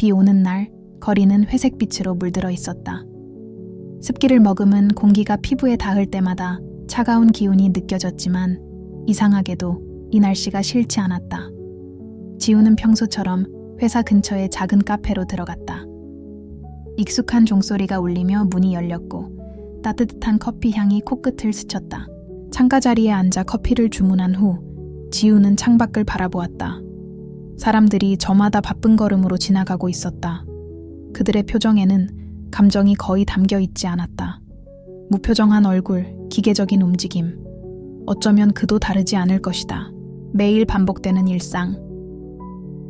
비 오는 날 거리는 회색빛으로 물들어 있었다. 습기를 머금은 공기가 피부에 닿을 때마다 차가운 기운이 느껴졌지만 이상하게도 이 날씨가 싫지 않았다. 지우는 평소처럼 회사 근처의 작은 카페로 들어갔다. 익숙한 종소리가 울리며 문이 열렸고 따뜻한 커피 향이 코끝을 스쳤다. 창가 자리에 앉아 커피를 주문한 후 지우는 창밖을 바라보았다. 사람들이 저마다 바쁜 걸음으로 지나가고 있었다. 그들의 표정에는 감정이 거의 담겨 있지 않았다. 무표정한 얼굴, 기계적인 움직임. 어쩌면 그도 다르지 않을 것이다. 매일 반복되는 일상.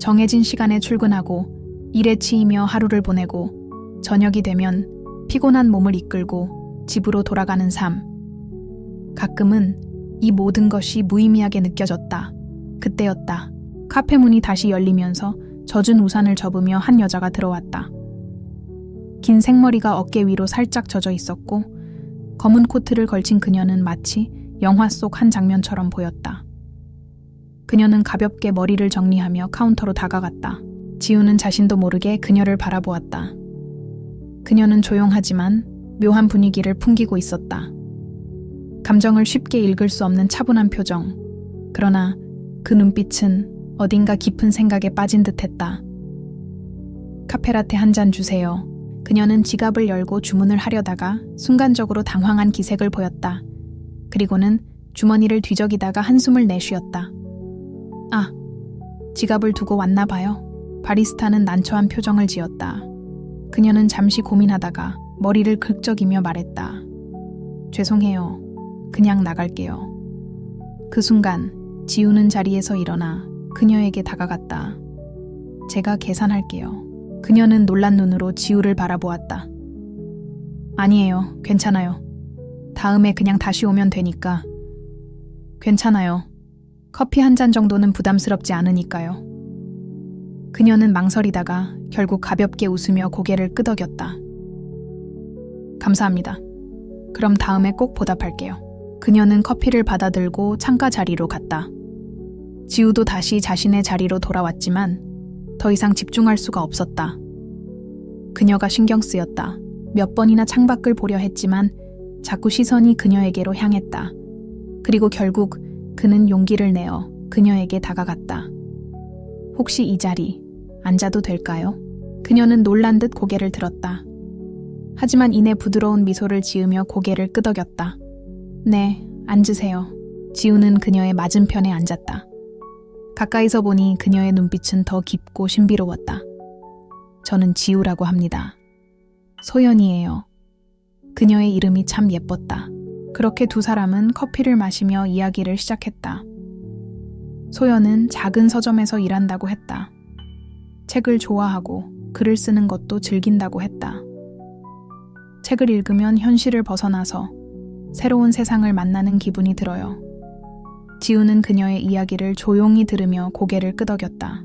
정해진 시간에 출근하고 일에 치이며 하루를 보내고 저녁이 되면 피곤한 몸을 이끌고 집으로 돌아가는 삶. 가끔은 이 모든 것이 무의미하게 느껴졌다. 그때였다. 카페 문이 다시 열리면서 젖은 우산을 접으며 한 여자가 들어왔다. 긴 생머리가 어깨 위로 살짝 젖어 있었고 검은 코트를 걸친 그녀는 마치 영화 속 한 장면처럼 보였다. 그녀는 가볍게 머리를 정리하며 카운터로 다가갔다. 지우는 자신도 모르게 그녀를 바라보았다. 그녀는 조용하지만 묘한 분위기를 풍기고 있었다. 감정을 쉽게 읽을 수 없는 차분한 표정. 그러나 그 눈빛은 어딘가 깊은 생각에 빠진 듯했다. 카페라테 한 잔 주세요. 그녀는 지갑을 열고 주문을 하려다가 순간적으로 당황한 기색을 보였다. 그리고는 주머니를 뒤적이다가 한숨을 내쉬었다. 아, 지갑을 두고 왔나 봐요. 바리스타는 난처한 표정을 지었다. 그녀는 잠시 고민하다가 머리를 긁적이며 말했다. 죄송해요. 그냥 나갈게요. 그 순간 지우는 자리에서 일어나 그녀에게 다가갔다. 제가 계산할게요. 그녀는 놀란 눈으로 지우를 바라보았다. 아니에요. 괜찮아요. 다음에 그냥 다시 오면 되니까. 괜찮아요. 커피 한 잔 정도는 부담스럽지 않으니까요. 그녀는 망설이다가 결국 가볍게 웃으며 고개를 끄덕였다. 감사합니다. 그럼 다음에 꼭 보답할게요. 그녀는 커피를 받아들고 창가 자리로 갔다. 지우도 다시 자신의 자리로 돌아왔지만 더 이상 집중할 수가 없었다. 그녀가 신경 쓰였다. 몇 번이나 창밖을 보려 했지만 자꾸 시선이 그녀에게로 향했다. 그리고 결국 그는 용기를 내어 그녀에게 다가갔다. 혹시 이 자리 앉아도 될까요? 그녀는 놀란 듯 고개를 들었다. 하지만 이내 부드러운 미소를 지으며 고개를 끄덕였다. 네, 앉으세요. 지우는 그녀의 맞은편에 앉았다. 가까이서 보니 그녀의 눈빛은 더 깊고 신비로웠다. 저는 지우라고 합니다. 소연이에요. 그녀의 이름이 참 예뻤다. 그렇게 두 사람은 커피를 마시며 이야기를 시작했다. 소연은 작은 서점에서 일한다고 했다. 책을 좋아하고 글을 쓰는 것도 즐긴다고 했다. 책을 읽으면 현실을 벗어나서 새로운 세상을 만나는 기분이 들어요. 지우는 그녀의 이야기를 조용히 들으며 고개를 끄덕였다.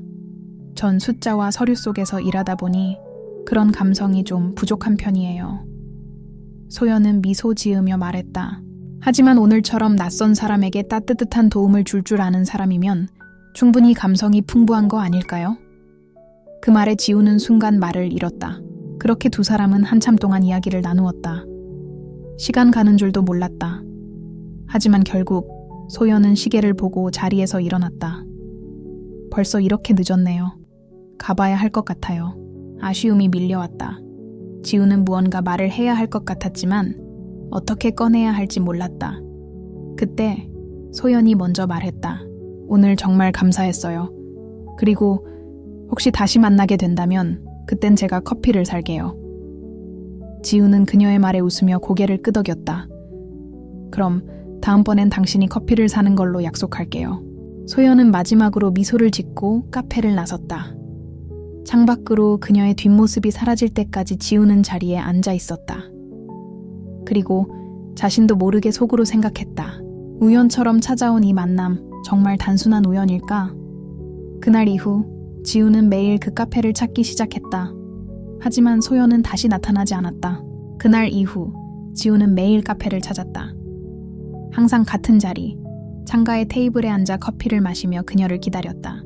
전 숫자와 서류 속에서 일하다 보니 그런 감성이 좀 부족한 편이에요. 소연은 미소 지으며 말했다. 하지만 오늘처럼 낯선 사람에게 따뜻한 도움을 줄 아는 사람이면 충분히 감성이 풍부한 거 아닐까요? 그 말에 지우는 순간 말을 잃었다. 그렇게 두 사람은 한참 동안 이야기를 나누었다. 시간 가는 줄도 몰랐다. 하지만 결국 소연은 시계를 보고 자리에서 일어났다. 벌써 이렇게 늦었네요. 가봐야 할 것 같아요. 아쉬움이 밀려왔다. 지우는 무언가 말을 해야 할 것 같았지만 어떻게 꺼내야 할지 몰랐다. 그때 소연이 먼저 말했다. 오늘 정말 감사했어요. 그리고 혹시 다시 만나게 된다면 그땐 제가 커피를 살게요. 지우는 그녀의 말에 웃으며 고개를 끄덕였다. 그럼 다음번엔 당신이 커피를 사는 걸로 약속할게요. 소연은 마지막으로 미소를 짓고 카페를 나섰다. 창밖으로 그녀의 뒷모습이 사라질 때까지 지우는 자리에 앉아 있었다. 그리고 자신도 모르게 속으로 생각했다. 우연처럼 찾아온 이 만남 정말 단순한 우연일까? 그날 이후 지우는 매일 그 카페를 찾기 시작했다. 하지만 소연은 다시 나타나지 않았다. 그날 이후 지우는 매일 카페를 찾았다. 항상 같은 자리, 창가의 테이블에 앉아 커피를 마시며 그녀를 기다렸다.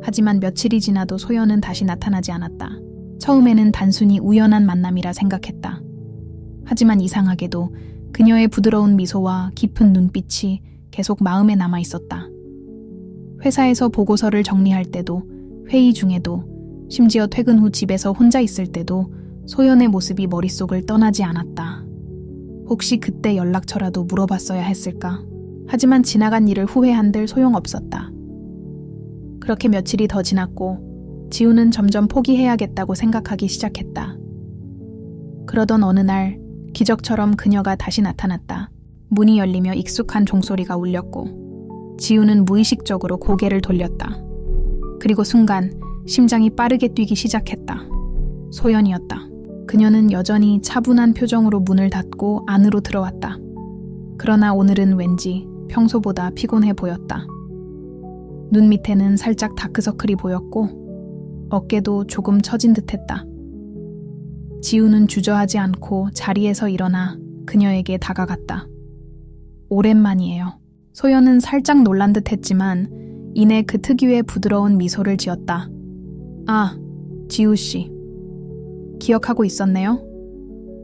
하지만 며칠이 지나도 소연은 다시 나타나지 않았다. 처음에는 단순히 우연한 만남이라 생각했다. 하지만 이상하게도 그녀의 부드러운 미소와 깊은 눈빛이 계속 마음에 남아 있었다. 회사에서 보고서를 정리할 때도, 회의 중에도, 심지어 퇴근 후 집에서 혼자 있을 때도 소연의 모습이 머릿속을 떠나지 않았다. 혹시 그때 연락처라도 물어봤어야 했을까? 하지만 지나간 일을 후회한들 소용없었다. 그렇게 며칠이 더 지났고 지우는 점점 포기해야겠다고 생각하기 시작했다. 그러던 어느 날 기적처럼 그녀가 다시 나타났다. 문이 열리며 익숙한 종소리가 울렸고 지우는 무의식적으로 고개를 돌렸다. 그리고 순간 심장이 빠르게 뛰기 시작했다. 소연이었다. 그녀는 여전히 차분한 표정으로 문을 닫고 안으로 들어왔다. 그러나 오늘은 왠지 평소보다 피곤해 보였다. 눈 밑에는 살짝 다크서클이 보였고 어깨도 조금 처진 듯했다. 지우는 주저하지 않고 자리에서 일어나 그녀에게 다가갔다. 오랜만이에요. 소연은 살짝 놀란 듯했지만 이내 그 특유의 부드러운 미소를 지었다. 아, 지우씨. 기억하고 있었네요?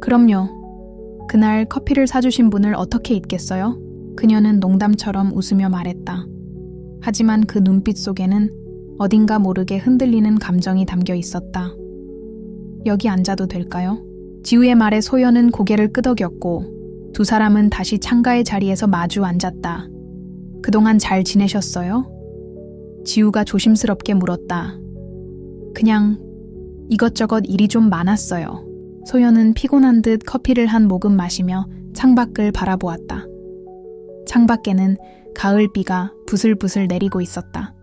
그럼요. 그날 커피를 사주신 분을 어떻게 잊겠어요? 그녀는 농담처럼 웃으며 말했다. 하지만 그 눈빛 속에는 어딘가 모르게 흔들리는 감정이 담겨 있었다. 여기 앉아도 될까요? 지우의 말에 소연은 고개를 끄덕였고 두 사람은 다시 창가의 자리에서 마주 앉았다. 그동안 잘 지내셨어요? 지우가 조심스럽게 물었다. 그냥 이것저것 일이 좀 많았어요. 소연은 피곤한 듯 커피를 한 모금 마시며 창밖을 바라보았다. 창밖에는 가을비가 부슬부슬 내리고 있었다.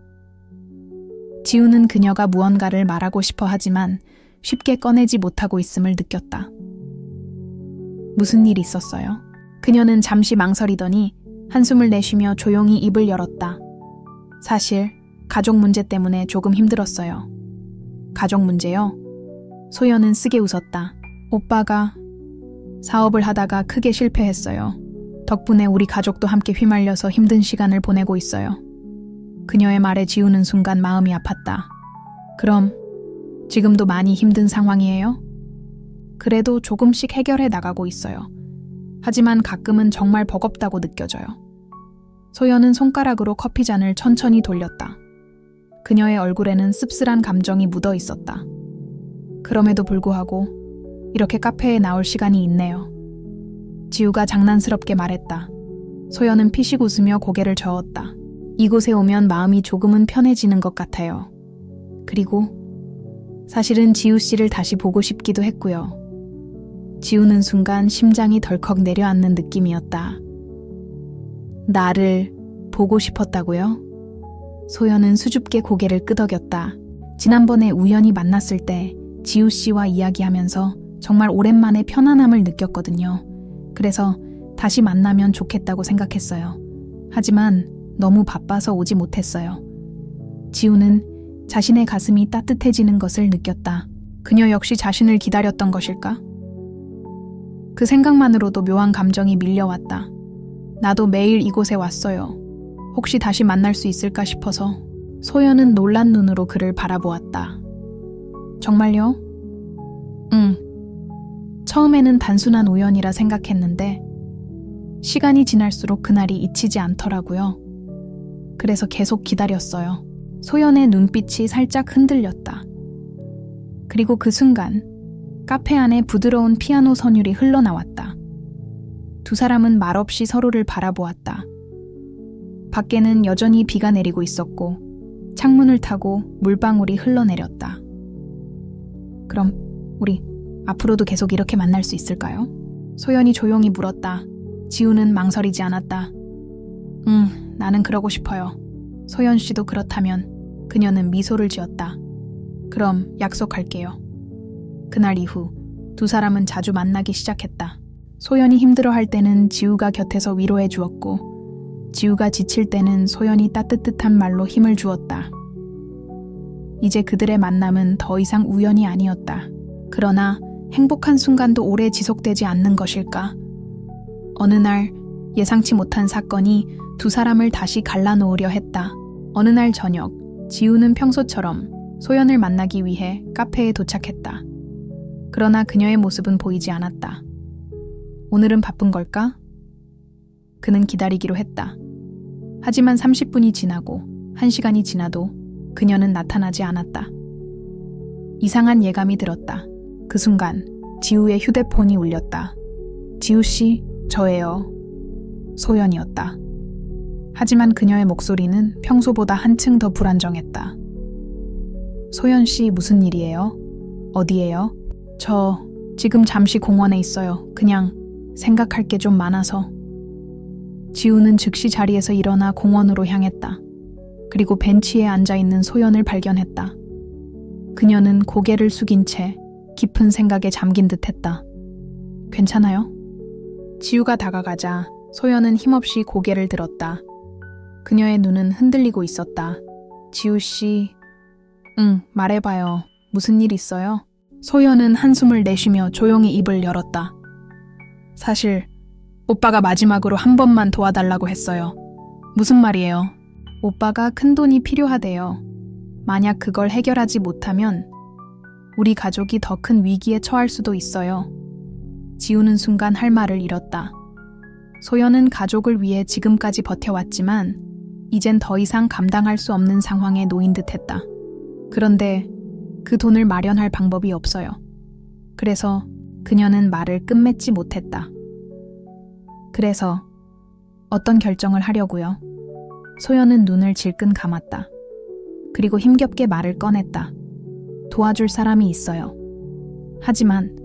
지우는 그녀가 무언가를 말하고 싶어 하지만 쉽게 꺼내지 못하고 있음을 느꼈다. 무슨 일 있었어요? 그녀는 잠시 망설이더니 한숨을 내쉬며 조용히 입을 열었다. 사실 가족 문제 때문에 조금 힘들었어요. 가족 문제요? 소연은 쓰게 웃었다. 오빠가 사업을 하다가 크게 실패했어요. 덕분에 우리 가족도 함께 휘말려서 힘든 시간을 보내고 있어요. 그녀의 말에 지우는 순간 마음이 아팠다. 그럼 지금도 많이 힘든 상황이에요? 그래도 조금씩 해결해 나가고 있어요. 하지만 가끔은 정말 버겁다고 느껴져요. 소연은 손가락으로 커피잔을 천천히 돌렸다. 그녀의 얼굴에는 씁쓸한 감정이 묻어 있었다. 그럼에도 불구하고 이렇게 카페에 나올 시간이 있네요. 지우가 장난스럽게 말했다. 소연은 피식 웃으며 고개를 저었다. 이곳에 오면 마음이 조금은 편해지는 것 같아요. 그리고 사실은 지우 씨를 다시 보고 싶기도 했고요. 지우는 순간 심장이 덜컥 내려앉는 느낌이었다. 나를 보고 싶었다고요? 소연은 수줍게 고개를 끄덕였다. 지난번에 우연히 만났을 때 지우 씨와 이야기하면서 정말 오랜만에 편안함을 느꼈거든요. 그래서 다시 만나면 좋겠다고 생각했어요. 하지만 너무 바빠서 오지 못했어요. 지우는 자신의 가슴이 따뜻해지는 것을 느꼈다. 그녀 역시 자신을 기다렸던 것일까? 그 생각만으로도 묘한 감정이 밀려왔다. 나도 매일 이곳에 왔어요. 혹시 다시 만날 수 있을까 싶어서. 소연은 놀란 눈으로 그를 바라보았다. 정말요? 응. 처음에는 단순한 우연이라 생각했는데 시간이 지날수록 그날이 잊히지 않더라고요. 그래서 계속 기다렸어요. 소연의 눈빛이 살짝 흔들렸다. 그리고 그 순간 카페 안에 부드러운 피아노 선율이 흘러나왔다. 두 사람은 말없이 서로를 바라보았다. 밖에는 여전히 비가 내리고 있었고 창문을 타고 물방울이 흘러내렸다. 그럼 우리 앞으로도 계속 이렇게 만날 수 있을까요? 소연이 조용히 물었다. 지우는 망설이지 않았다. 나는 그러고 싶어요. 소연 씨도 그렇다면. 그녀는 미소를 지었다. 그럼 약속할게요. 그날 이후 두 사람은 자주 만나기 시작했다. 소연이 힘들어할 때는 지우가 곁에서 위로해 주었고 지우가 지칠 때는 소연이 따뜻한 말로 힘을 주었다. 이제 그들의 만남은 더 이상 우연이 아니었다. 그러나 행복한 순간도 오래 지속되지 않는 것일까? 어느 날 예상치 못한 사건이 두 사람을 다시 갈라놓으려 했다. 어느 날 저녁 지우는 평소처럼 소연을 만나기 위해 카페에 도착했다. 그러나 그녀의 모습은 보이지 않았다. 오늘은 바쁜 걸까? 그는 기다리기로 했다. 하지만 30분이 지나고 1시간이 지나도 그녀는 나타나지 않았다. 이상한 예감이 들었다. 그 순간 지우의 휴대폰이 울렸다. 지우 씨, 저예요. 소연이었다. 하지만 그녀의 목소리는 평소보다 한층 더 불안정했다. 소연 씨, 무슨 일이에요? 어디에요? 저 지금 잠시 공원에 있어요. 그냥 생각할 게 좀 많아서. 지우는 즉시 자리에서 일어나 공원으로 향했다. 그리고 벤치에 앉아있는 소연을 발견했다. 그녀는 고개를 숙인 채 깊은 생각에 잠긴 듯했다. 괜찮아요? 지우가 다가가자 소연은 힘없이 고개를 들었다. 그녀의 눈은 흔들리고 있었다. 지우 씨, 말해봐요. 무슨 일 있어요? 소연은 한숨을 내쉬며 조용히 입을 열었다. 사실 오빠가 마지막으로 한 번만 도와달라고 했어요. 무슨 말이에요? 오빠가 큰 돈이 필요하대요. 만약 그걸 해결하지 못하면 우리 가족이 더 큰 위기에 처할 수도 있어요. 지우는 순간 할 말을 잃었다. 소연은 가족을 위해 지금까지 버텨왔지만 이젠 더 이상 감당할 수 없는 상황에 놓인 듯했다. 그런데 그 돈을 마련할 방법이 없어요. 그래서 그녀는 말을 끝맺지 못했다. 그래서 어떤 결정을 하려고요? 소연은 눈을 질끈 감았다. 그리고 힘겹게 말을 꺼냈다. 도와줄 사람이 있어요. 하지만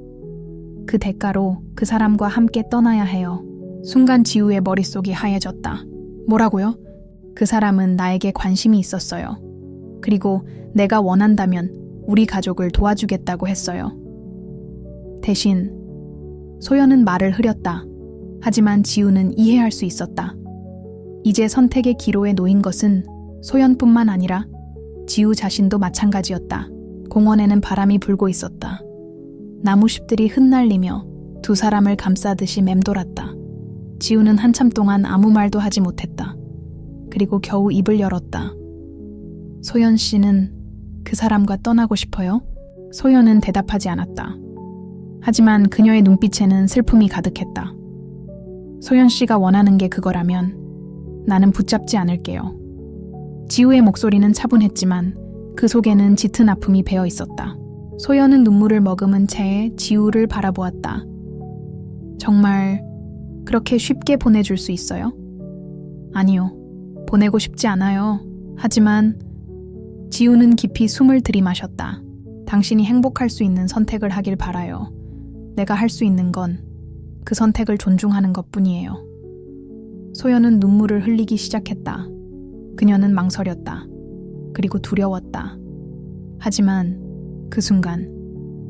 그 대가로 그 사람과 함께 떠나야 해요. 순간 지우의 머릿속이 하얘졌다. 뭐라고요? 그 사람은 나에게 관심이 있었어요. 그리고 내가 원한다면 우리 가족을 도와주겠다고 했어요. 대신 소연은 말을 흐렸다. 하지만 지우는 이해할 수 있었다. 이제 선택의 기로에 놓인 것은 소연뿐만 아니라 지우 자신도 마찬가지였다. 공원에는 바람이 불고 있었다. 나무숲들이 흩날리며 두 사람을 감싸듯이 맴돌았다. 지우는 한참 동안 아무 말도 하지 못했다. 그리고 겨우 입을 열었다. 소연 씨는 그 사람과 떠나고 싶어요? 소연은 대답하지 않았다. 하지만 그녀의 눈빛에는 슬픔이 가득했다. 소연 씨가 원하는 게 그거라면 나는 붙잡지 않을게요. 지우의 목소리는 차분했지만 그 속에는 짙은 아픔이 배어 있었다. 소연은 눈물을 머금은 채 지우를 바라보았다. 정말 그렇게 쉽게 보내줄 수 있어요? 아니요. 보내고 싶지 않아요. 하지만 지우는 깊이 숨을 들이마셨다. 당신이 행복할 수 있는 선택을 하길 바라요. 내가 할 수 있는 건 그 선택을 존중하는 것뿐이에요. 소연은 눈물을 흘리기 시작했다. 그녀는 망설였다. 그리고 두려웠다. 하지만 그 순간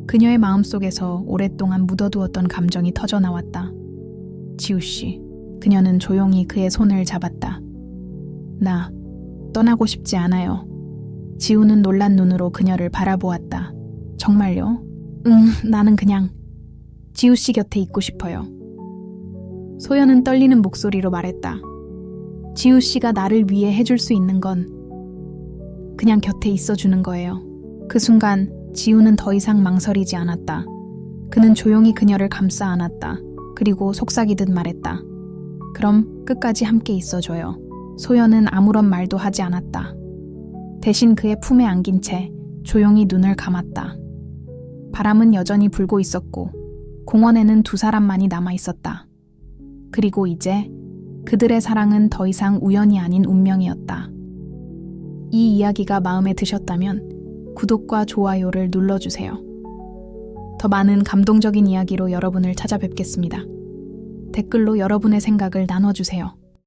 그녀의 마음속에서 오랫동안 묻어두었던 감정이 터져나왔다. 지우 씨, 그녀는 조용히 그의 손을 잡았다. 나 떠나고 싶지 않아요. 지우는 놀란 눈으로 그녀를 바라보았다. 정말요? 나는 그냥 지우 씨 곁에 있고 싶어요. 소연은 떨리는 목소리로 말했다. 지우 씨가 나를 위해 해줄 수 있는 건 그냥 곁에 있어주는 거예요. 그 순간 지우는 더 이상 망설이지 않았다. 그는 조용히 그녀를 감싸 안았다. 그리고 속삭이듯 말했다. 그럼 끝까지 함께 있어줘요. 소연은 아무런 말도 하지 않았다. 대신 그의 품에 안긴 채 조용히 눈을 감았다. 바람은 여전히 불고 있었고 공원에는 두 사람만이 남아 있었다. 그리고 이제 그들의 사랑은 더 이상 우연이 아닌 운명이었다. 이 이야기가 마음에 드셨다면 구독과 좋아요를 눌러주세요. 더 많은 감동적인 이야기로 여러분을 찾아뵙겠습니다. 댓글로 여러분의 생각을 나눠주세요.